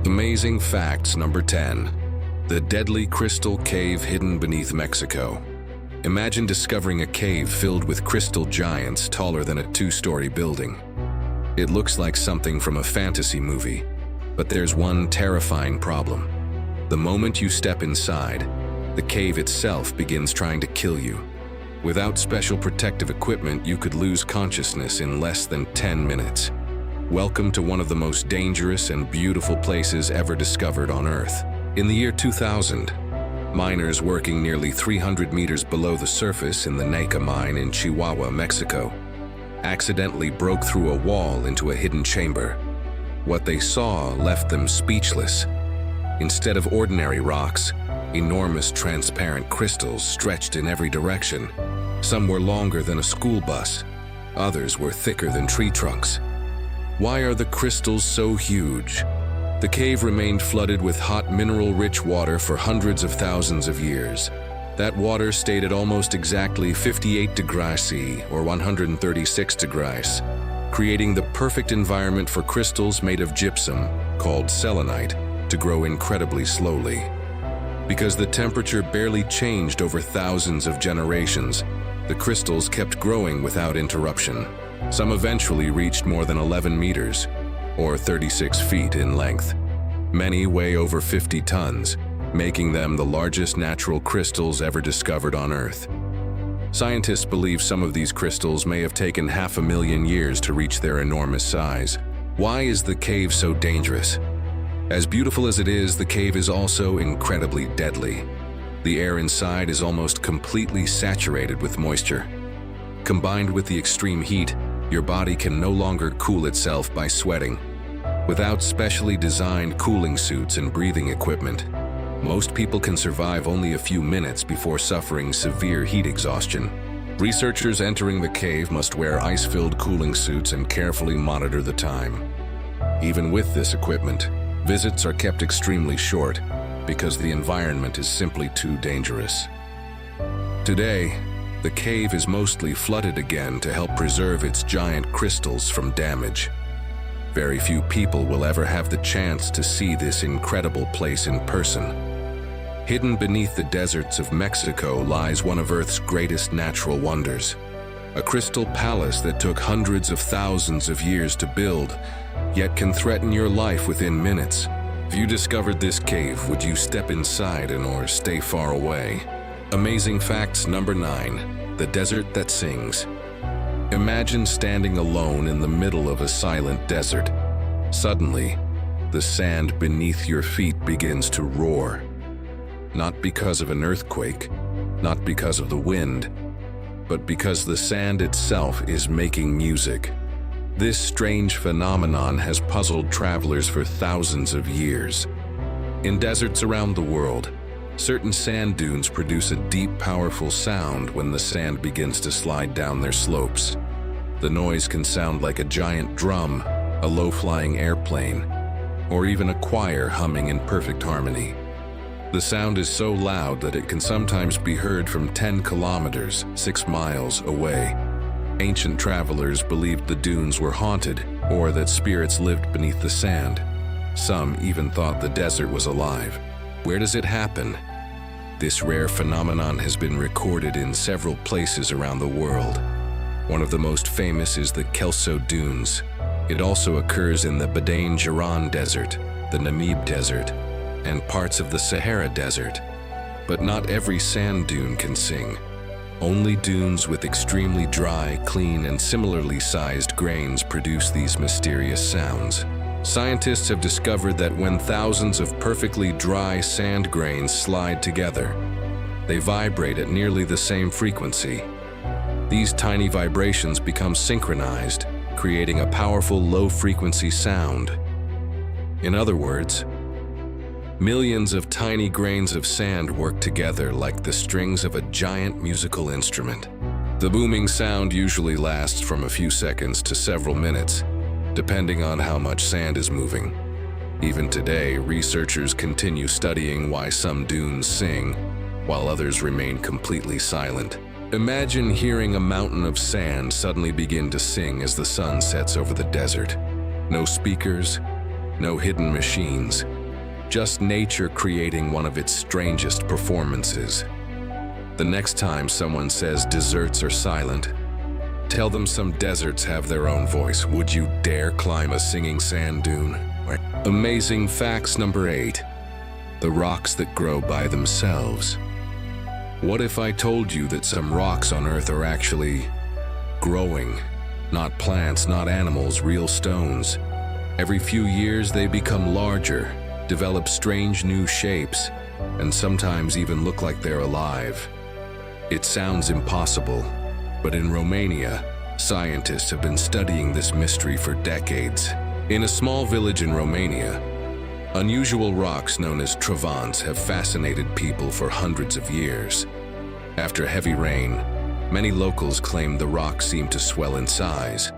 Amazing facts number 10. The deadly crystal cave hidden beneath Mexico. Imagine discovering a cave filled with crystal giants taller than a two-story building. It looks like something from a fantasy movie, but there's one terrifying problem. The moment you step inside, the cave itself begins trying to kill you. Without special protective equipment, you could lose consciousness in less than 10 minutes. Welcome to one of the most dangerous and beautiful places ever discovered on Earth. In the year 2000, miners working nearly 300 meters below the surface in the Naka mine in Chihuahua, Mexico, accidentally broke through a wall into a hidden chamber. What they saw left them speechless. Instead of ordinary rocks, enormous transparent crystals stretched in every direction. Some were longer than a school bus, others were thicker than tree trunks. Why are the crystals so huge? The cave remained flooded with hot mineral-rich water for hundreds of thousands of years. That water stayed at almost exactly 58 degrees C, or 136 degrees, creating the perfect environment for crystals made of gypsum, called selenite, to grow incredibly slowly. Because the temperature barely changed over thousands of generations, the crystals kept growing without interruption. Some eventually reached more than 11 meters, or 36 feet in length. Many weigh over 50 tons, making them the largest natural crystals ever discovered on Earth. Scientists believe some of these crystals may have taken 500,000 years to reach their enormous size. Why is the cave so dangerous? As beautiful as it is, the cave is also incredibly deadly. The air inside is almost completely saturated with moisture. Combined with the extreme heat, your body can no longer cool itself by sweating. Without specially designed cooling suits and breathing equipment, most people can survive only a few minutes before suffering severe heat exhaustion. Researchers entering the cave must wear ice-filled cooling suits and carefully monitor the time. Even with this equipment, visits are kept extremely short because the environment is simply too dangerous. Today, the cave is mostly flooded again to help preserve its giant crystals from damage. Very few people will ever have the chance to see this incredible place in person. Hidden beneath the deserts of Mexico lies one of Earth's greatest natural wonders. A crystal palace that took hundreds of thousands of years to build, yet can threaten your life within minutes. If you discovered this cave, would you step inside or stay far away? Amazing facts number 9. The desert that sings. Imagine standing alone in the middle of a silent desert. Suddenly, the sand beneath your feet begins to roar. Not because of an earthquake, not because of the wind, but because the sand itself is making music. This strange phenomenon has puzzled travelers for thousands of years. In deserts around the world, certain sand dunes produce a deep, powerful sound when the sand begins to slide down their slopes. The noise can sound like a giant drum, a low-flying airplane, or even a choir humming in perfect harmony. The sound is so loud that it can sometimes be heard from 10 kilometers, 6 miles away. Ancient travelers believed the dunes were haunted, or that spirits lived beneath the sand. Some even thought the desert was alive. Where does it happen? This rare phenomenon has been recorded in several places around the world. One of the most famous is the Kelso Dunes. It also occurs in the Badain-Geran Desert, the Namib Desert, and parts of the Sahara Desert. But not every sand dune can sing. Only dunes with extremely dry, clean, and similarly sized grains produce these mysterious sounds. Scientists have discovered that when thousands of perfectly dry sand grains slide together, they vibrate at nearly the same frequency. These tiny vibrations become synchronized, creating a powerful low-frequency sound. In other words, millions of tiny grains of sand work together like the strings of a giant musical instrument. The booming sound usually lasts from a few seconds to several minutes, depending on how much sand is moving. Even today, researchers continue studying why some dunes sing, while others remain completely silent. Imagine hearing a mountain of sand suddenly begin to sing as the sun sets over the desert. No speakers, no hidden machines, just nature creating one of its strangest performances. The next time someone says deserts are silent, tell them some deserts have their own voice. Would you dare climb a singing sand dune? Amazing facts number 8. The rocks that grow by themselves. What if I told you that some rocks on Earth are actually growing? Not plants, not animals, real stones. Every few years they become larger, develop strange new shapes, and sometimes even look like they're alive. It sounds impossible, but in Romania, scientists have been studying this mystery for decades. In a small village in Romania, unusual rocks known as trovants have fascinated people for hundreds of years. After heavy rain, many locals claimed the rocks seemed to swell in size.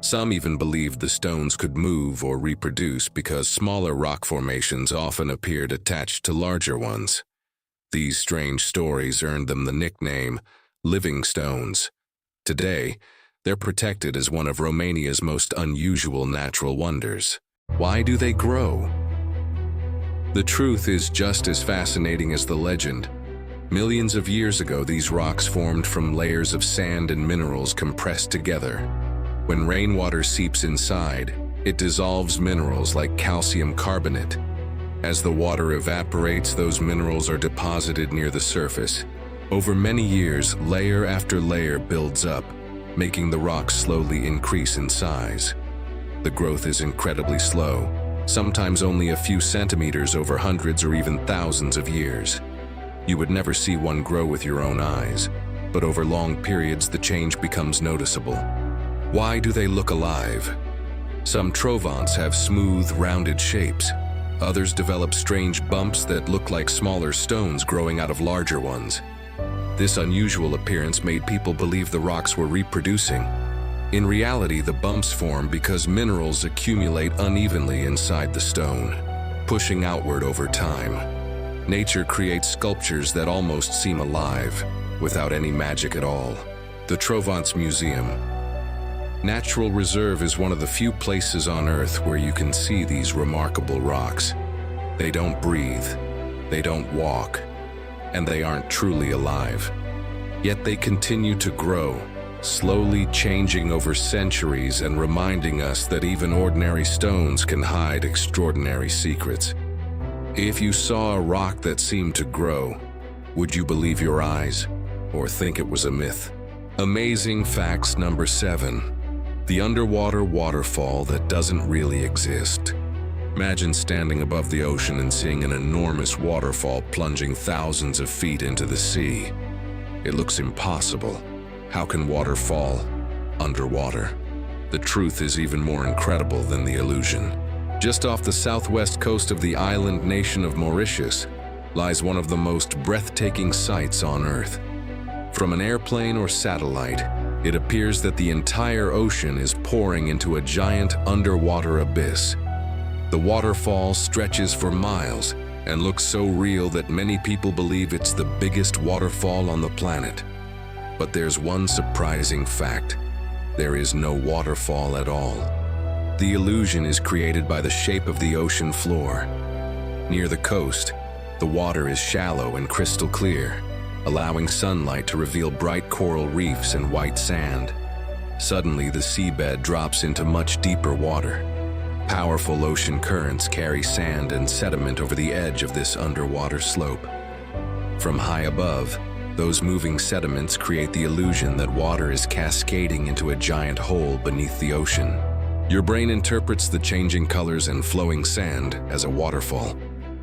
Some even believed the stones could move or reproduce because smaller rock formations often appeared attached to larger ones. These strange stories earned them the nickname living stones. Today, they're protected as one of Romania's most unusual natural wonders. Why do they grow? The truth is just as fascinating as the legend. Millions of years ago, these rocks formed from layers of sand and minerals compressed together. When rainwater seeps inside, it dissolves minerals like calcium carbonate. As the water evaporates, those minerals are deposited near the surface. Over many years, layer after layer builds up, making the rocks slowly increase in size. The growth is incredibly slow, sometimes only a few centimeters over hundreds or even thousands of years. You would never see one grow with your own eyes, but over long periods the change becomes noticeable. Why do they look alive? Some trovants have smooth, rounded shapes. Others develop strange bumps that look like smaller stones growing out of larger ones. This unusual appearance made people believe the rocks were reproducing. In reality, the bumps form because minerals accumulate unevenly inside the stone, pushing outward over time. Nature creates sculptures that almost seem alive, without any magic at all. The Trovants Museum. Natural Reserve is one of the few places on Earth where you can see these remarkable rocks. They don't breathe, they don't walk, and they aren't truly alive. Yet they continue to grow, slowly changing over centuries and reminding us that even ordinary stones can hide extraordinary secrets. If you saw a rock that seemed to grow, would you believe your eyes or think it was a myth? Amazing facts number 7. The underwater waterfall that doesn't really exist. Imagine standing above the ocean and seeing an enormous waterfall plunging thousands of feet into the sea. It looks impossible. How can water fall underwater? The truth is even more incredible than the illusion. Just off the southwest coast of the island nation of Mauritius lies one of the most breathtaking sights on Earth. From an airplane or satellite, it appears that the entire ocean is pouring into a giant underwater abyss. The waterfall stretches for miles and looks so real that many people believe it's the biggest waterfall on the planet. But there's one surprising fact. There is no waterfall at all. The illusion is created by the shape of the ocean floor. Near the coast, the water is shallow and crystal clear, allowing sunlight to reveal bright coral reefs and white sand. Suddenly, the seabed drops into much deeper water. Powerful ocean currents carry sand and sediment over the edge of this underwater slope. From high above, those moving sediments create the illusion that water is cascading into a giant hole beneath the ocean. Your brain interprets the changing colors and flowing sand as a waterfall.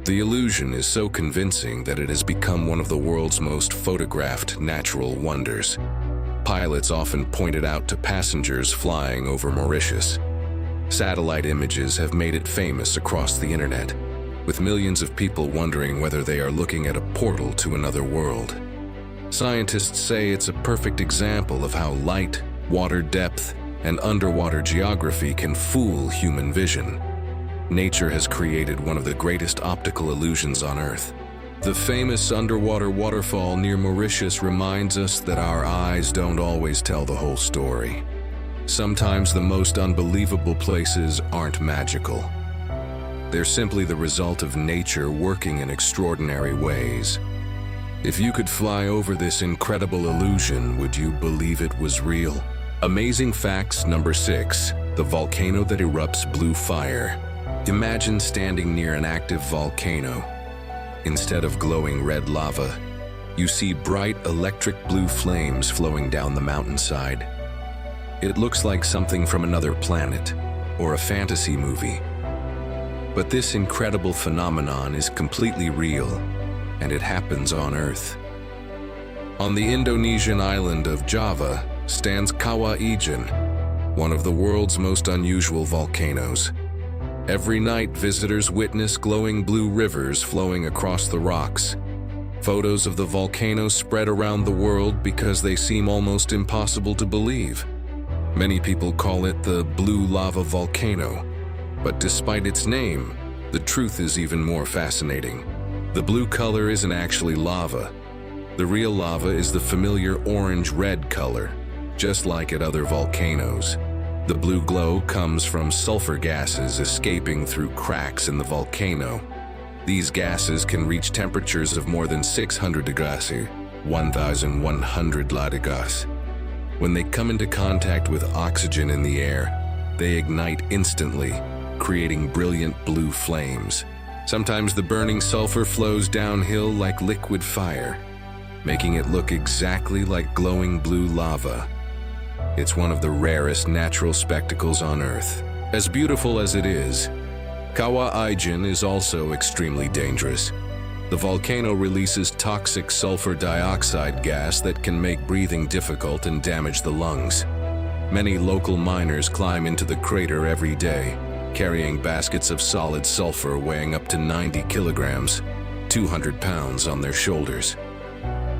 The illusion is so convincing that it has become one of the world's most photographed natural wonders. Pilots often point it out to passengers flying over Mauritius. Satellite images have made it famous across the internet, with millions of people wondering whether they are looking at a portal to another world. Scientists say it's a perfect example of how light, water depth, and underwater geography can fool human vision. Nature has created one of the greatest optical illusions on Earth. The famous underwater waterfall near Mauritius reminds us that our eyes don't always tell the whole story. Sometimes the most unbelievable places aren't magical. They're simply the result of nature working in extraordinary ways. If you could fly over this incredible illusion, would you believe it was real? Amazing facts number 6, the volcano that erupts blue fire. Imagine standing near an active volcano. Instead of glowing red lava, you see bright electric blue flames flowing down the mountainside. It looks like something from another planet or a fantasy movie. But this incredible phenomenon is completely real, and it happens on Earth. On the Indonesian island of Java stands Kawah Ijen, one of the world's most unusual volcanoes. Every night, visitors witness glowing blue rivers flowing across the rocks. Photos of the volcano spread around the world because they seem almost impossible to believe. Many people call it the blue lava volcano, but despite its name, the truth is even more fascinating. The blue color isn't actually lava. The real lava is the familiar orange-red color, just like at other volcanoes. The blue glow comes from sulfur gases escaping through cracks in the volcano. These gases can reach temperatures of more than 600 degrees, 1,100 degrees. When they come into contact with oxygen in the air, they ignite instantly, creating brilliant blue flames. Sometimes the burning sulfur flows downhill like liquid fire, making it look exactly like glowing blue lava. It's one of the rarest natural spectacles on Earth. As beautiful as it is, Kawah Ijen is also extremely dangerous. The volcano releases toxic sulfur dioxide gas that can make breathing difficult and damage the lungs. Many local miners climb into the crater every day, carrying baskets of solid sulfur weighing up to 90 kilograms, 200 pounds on their shoulders.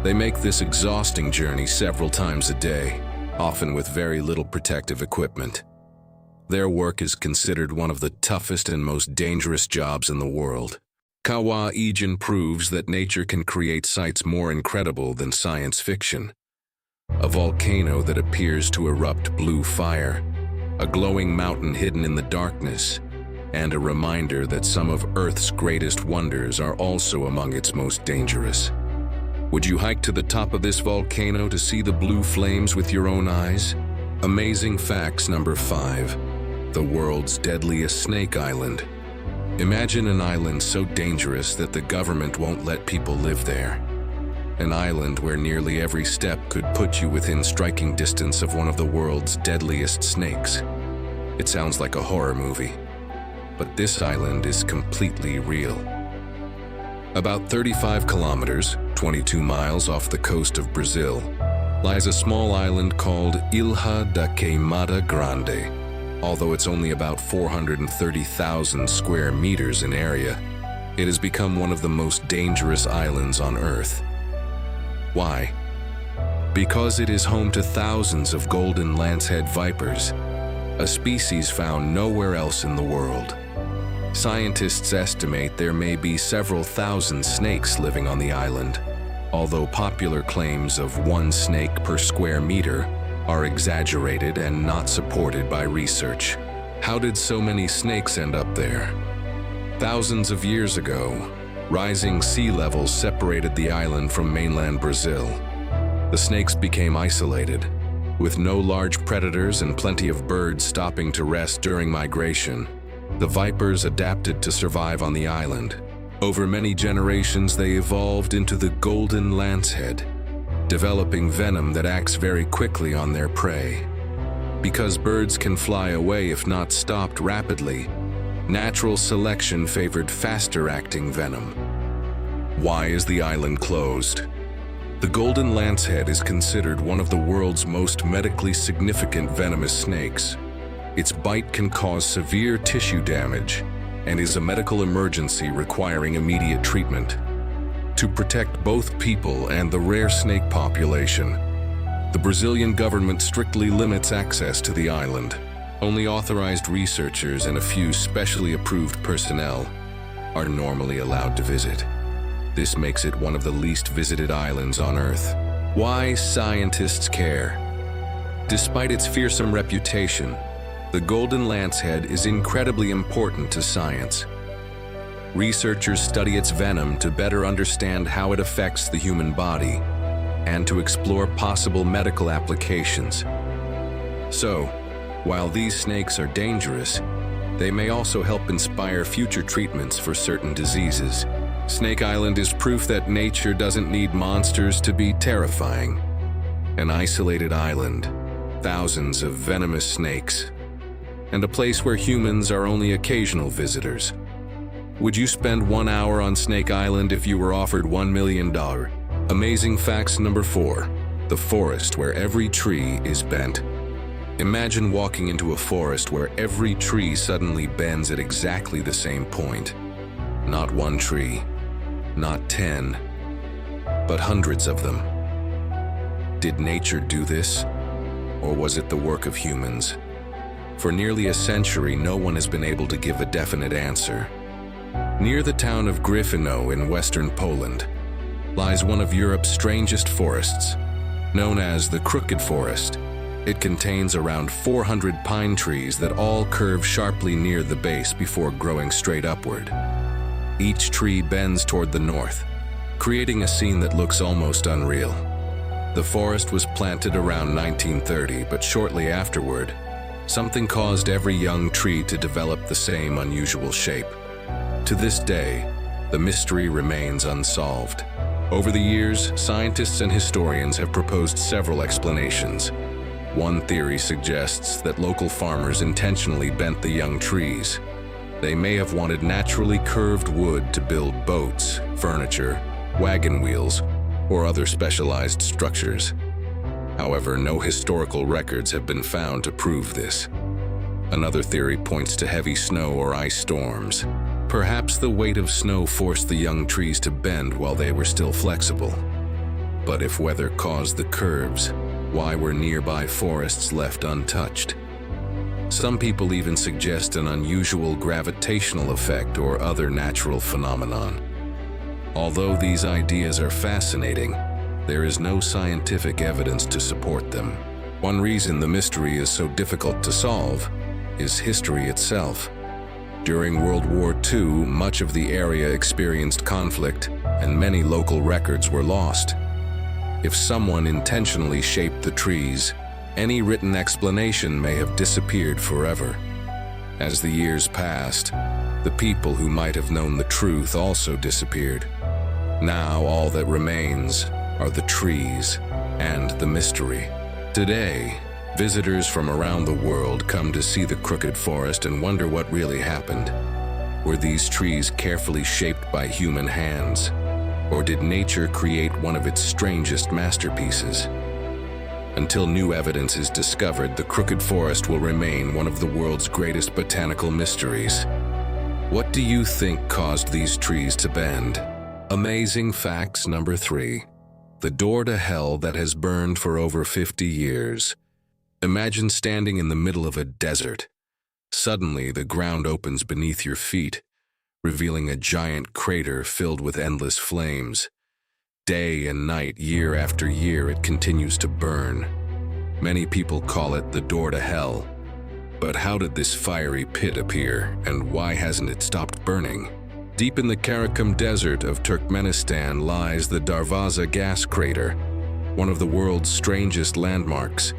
They make this exhausting journey several times a day, often with very little protective equipment. Their work is considered one of the toughest and most dangerous jobs in the world. Kawah Ijen proves that nature can create sights more incredible than science fiction. A volcano that appears to erupt blue fire, a glowing mountain hidden in the darkness, and a reminder that some of Earth's greatest wonders are also among its most dangerous. Would you hike to the top of this volcano to see the blue flames with your own eyes? Amazing facts number 5, the world's deadliest snake island. Imagine an island so dangerous that the government won't let people live there. An island where nearly every step could put you within striking distance of one of the world's deadliest snakes. It sounds like a horror movie, but this island is completely real. About 35 kilometers, 22 miles off the coast of Brazil, lies a small island called Ilha da Queimada Grande. Although it's only about 430,000 square meters in area, it has become one of the most dangerous islands on Earth. Why? Because it is home to thousands of golden lancehead vipers, a species found nowhere else in the world. Scientists estimate there may be several thousand snakes living on the island, although popular claims of one snake per square meter are exaggerated and not supported by research. How did so many snakes end up there? Thousands of years ago, rising sea levels separated the island from mainland Brazil. The snakes became isolated, with no large predators and plenty of birds stopping to rest during migration. The vipers adapted to survive on the island. Over many generations, they evolved into the golden lancehead, developing venom that acts very quickly on their prey. Because birds can fly away if not stopped rapidly, natural selection favored faster-acting venom. Why is the island closed? The golden lancehead is considered one of the world's most medically significant venomous snakes. Its bite can cause severe tissue damage and is a medical emergency requiring immediate treatment. To protect both people and the rare snake population, the Brazilian government strictly limits access to the island. Only authorized researchers and a few specially approved personnel are normally allowed to visit. This makes it one of the least visited islands on Earth. Why scientists care? Despite its fearsome reputation, the golden lancehead is incredibly important to science. Researchers study its venom to better understand how it affects the human body and to explore possible medical applications. So, while these snakes are dangerous, they may also help inspire future treatments for certain diseases. Snake Island is proof that nature doesn't need monsters to be terrifying. An isolated island, thousands of venomous snakes, and a place where humans are only occasional visitors. Would you spend 1 hour on Snake Island if you were offered $1 million? Amazing facts number 4. The forest where every tree is bent. Imagine walking into a forest where every tree suddenly bends at exactly the same point. Not one tree, not 10, but hundreds of them. Did nature do this, or was it the work of humans? For nearly a century, no one has been able to give a definite answer. Near the town of Gryfino in western Poland lies one of Europe's strangest forests, known as the Crooked Forest. It contains around 400 pine trees that all curve sharply near the base before growing straight upward. Each tree bends toward the north, creating a scene that looks almost unreal. The forest was planted around 1930, but shortly afterward, something caused every young tree to develop the same unusual shape. To this day, the mystery remains unsolved. Over the years, scientists and historians have proposed several explanations. One theory suggests that local farmers intentionally bent the young trees. They may have wanted naturally curved wood to build boats, furniture, wagon wheels, or other specialized structures. However, no historical records have been found to prove this. Another theory points to heavy snow or ice storms. Perhaps the weight of snow forced the young trees to bend while they were still flexible. But if weather caused the curves, why were nearby forests left untouched? Some people even suggest an unusual gravitational effect or other natural phenomenon. Although these ideas are fascinating, there is no scientific evidence to support them. One reason the mystery is so difficult to solve is history itself. During World War II, much of the area experienced conflict, and many local records were lost. If someone intentionally shaped the trees, any written explanation may have disappeared forever. As the years passed, the people who might have known the truth also disappeared. Now all that remains are the trees and the mystery. Today, visitors from around the world come to see the Crooked Forest and wonder what really happened. Were these trees carefully shaped by human hands? Or did nature create one of its strangest masterpieces? Until new evidence is discovered, the Crooked Forest will remain one of the world's greatest botanical mysteries. What do you think caused these trees to bend? Amazing facts number 3. The door to hell that has burned for over 50 years. Imagine standing in the middle of a desert. Suddenly, the ground opens beneath your feet, revealing a giant crater filled with endless flames. Day and night, year after year, it continues to burn. Many people call it the door to hell. But how did this fiery pit appear, and why hasn't it stopped burning? Deep in the Karakum Desert of Turkmenistan lies the Darvaza gas crater, one of the world's strangest landmarks.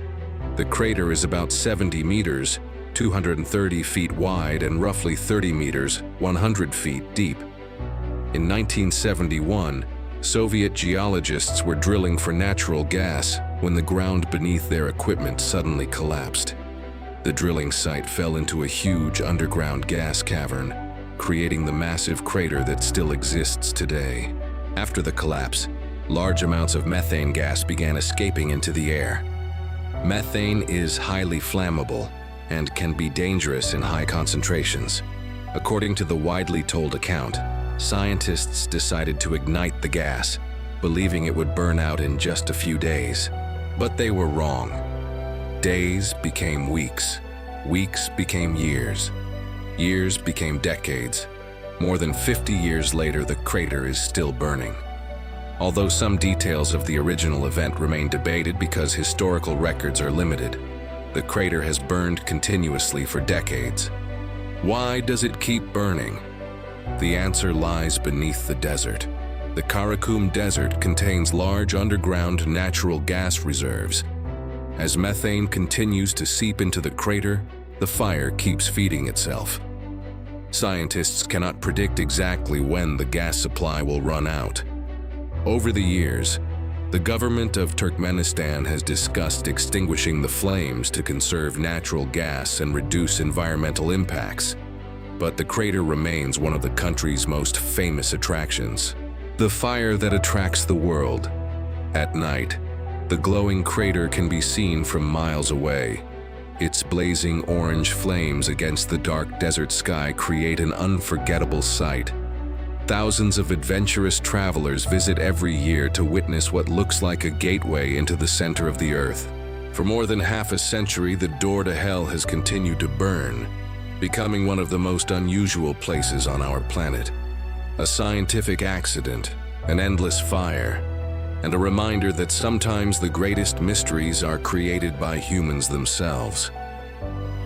The crater is about 70 meters, 230 feet wide, and roughly 30 meters, 100 feet deep. In 1971, Soviet geologists were drilling for natural gas when the ground beneath their equipment suddenly collapsed. The drilling site fell into a huge underground gas cavern, creating the massive crater that still exists today. After the collapse, large amounts of methane gas began escaping into the air. Methane is highly flammable and can be dangerous in high concentrations. According to the widely told account, scientists decided to ignite the gas, believing it would burn out in just a few days. But they were wrong. Days became weeks, weeks became years, years became decades. More than 50 years later, the crater is still burning. Although some details of the original event remain debated because historical records are limited, the crater has burned continuously for decades. Why does it keep burning? The answer lies beneath the desert. The Karakum Desert contains large underground natural gas reserves. As methane continues to seep into the crater, the fire keeps feeding itself. Scientists cannot predict exactly when the gas supply will run out. Over the years, the government of Turkmenistan has discussed extinguishing the flames to conserve natural gas and reduce environmental impacts. But the crater remains one of the country's most famous attractions. The fire that attracts the world. At night, the glowing crater can be seen from miles away. Its blazing orange flames against the dark desert sky create an unforgettable sight. Thousands of adventurous travelers visit every year to witness what looks like a gateway into the center of the earth. For more than half a century, the door to hell has continued to burn, becoming one of the most unusual places on our planet. A scientific accident, an endless fire, and a reminder that sometimes the greatest mysteries are created by humans themselves.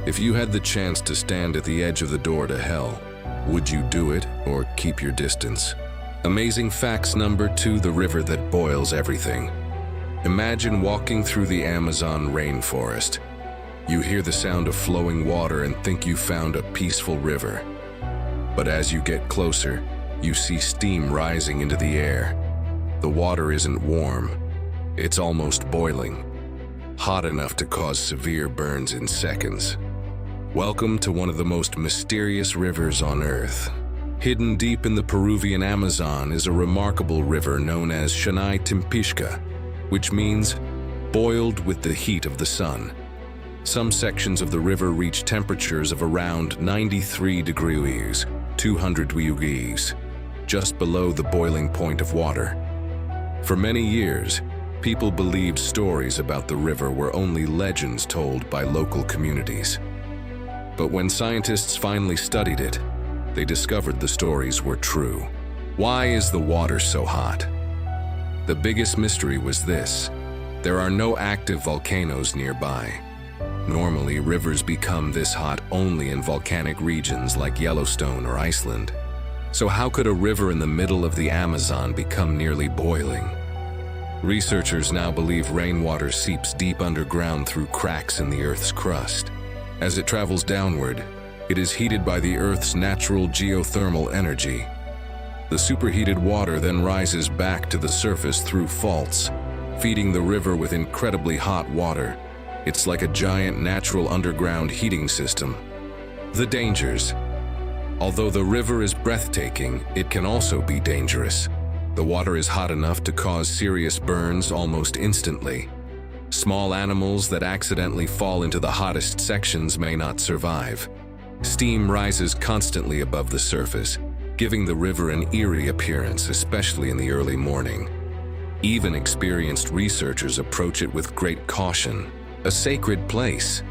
If you had the chance to stand at the edge of the door to hell, would you do it or keep your distance? Amazing facts number 2, the river that boils everything. Imagine walking through the Amazon rainforest. You hear the sound of flowing water and think you found a peaceful river. But as you get closer, you see steam rising into the air. The water isn't warm. It's almost boiling, hot enough to cause severe burns in seconds. Welcome to one of the most mysterious rivers on Earth. Hidden deep in the Peruvian Amazon is a remarkable river known as Shanai Timpishka, which means boiled with the heat of the sun. Some sections of the river reach temperatures of around 93 degrees, 200 degrees, just below the boiling point of water. For many years, people believed stories about the river were only legends told by local communities. But when scientists finally studied it, they discovered the stories were true. Why is the water so hot? The biggest mystery was this: there are no active volcanoes nearby. Normally, rivers become this hot only in volcanic regions like Yellowstone or Iceland. So how could a river in the middle of the Amazon become nearly boiling? Researchers now believe rainwater seeps deep underground through cracks in the Earth's crust. As it travels downward, it is heated by the Earth's natural geothermal energy. The superheated water then rises back to the surface through faults, feeding the river with incredibly hot water. It's like a giant natural underground heating system. The dangers. Although the river is breathtaking, it can also be dangerous. The water is hot enough to cause serious burns almost instantly. Small animals that accidentally fall into the hottest sections may not survive. Steam rises constantly above the surface, giving the river an eerie appearance, especially in the early morning. Even experienced researchers approach it with great caution. A sacred place.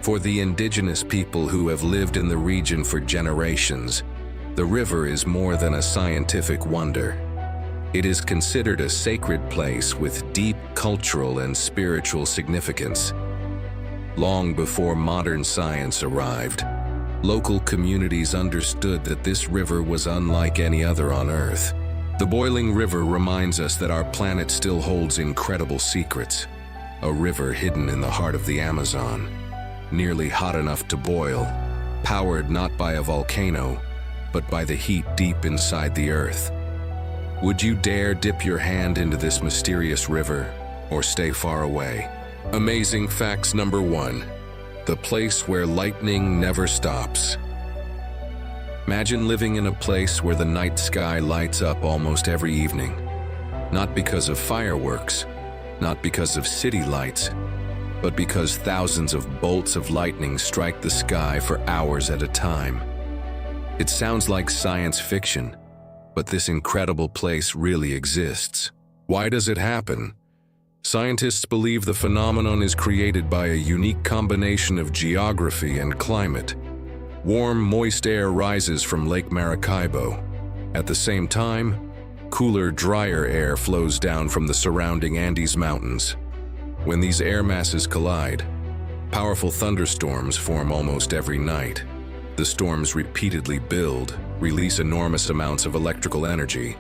For the indigenous people who have lived in the region for generations, the river is more than a scientific wonder. It is considered a sacred place with deep cultural and spiritual significance. Long before modern science arrived, local communities understood that this river was unlike any other on Earth. The boiling river reminds us that our planet still holds incredible secrets. A river hidden in the heart of the Amazon, nearly hot enough to boil, powered not by a volcano, but by the heat deep inside the Earth. Would you dare dip your hand into this mysterious river, or stay far away? Amazing facts number 1. The place where lightning never stops. Imagine living in a place where the night sky lights up almost every evening. Not because of fireworks, not because of city lights, but because thousands of bolts of lightning strike the sky for hours at a time. It sounds like science fiction, but this incredible place really exists. Why does it happen? Scientists believe the phenomenon is created by a unique combination of geography and climate. Warm, moist air rises from Lake Maracaibo. At the same time, cooler, drier air flows down from the surrounding Andes Mountains. When these air masses collide, powerful thunderstorms form almost every night. The The storms repeatedly build, release enormous amounts of electrical energy,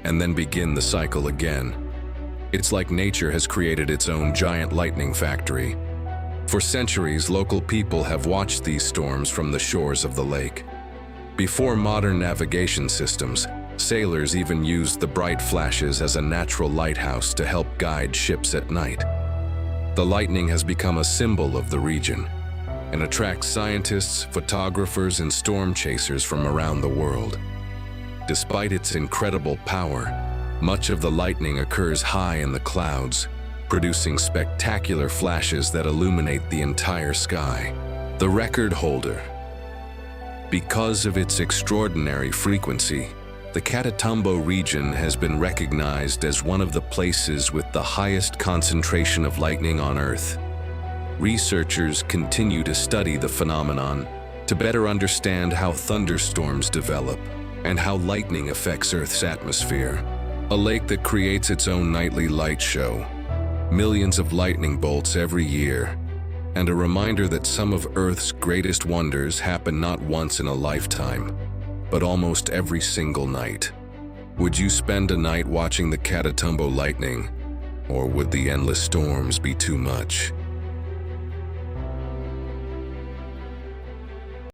and then begin the cycle again. It's like nature has created its own giant lightning factory. For centuries, local people have watched these storms from the shores of the lake. Before modern navigation systems, sailors even used the bright flashes as a natural lighthouse to help guide ships at night. The lightning has become a symbol of the region and attracts scientists, photographers, and storm chasers from around the world. Despite its incredible power, much of the lightning occurs high in the clouds, producing spectacular flashes that illuminate the entire sky. The record holder. Because of its extraordinary frequency, the Catatumbo region has been recognized as one of the places with the highest concentration of lightning on Earth. Researchers continue to study the phenomenon to better understand how thunderstorms develop and how lightning affects Earth's atmosphere. A lake that creates its own nightly light show, millions of lightning bolts every year, and a reminder that some of Earth's greatest wonders happen not once in a lifetime, but almost every single night. Would you spend a night watching the Catatumbo lightning, or would the endless storms be too much?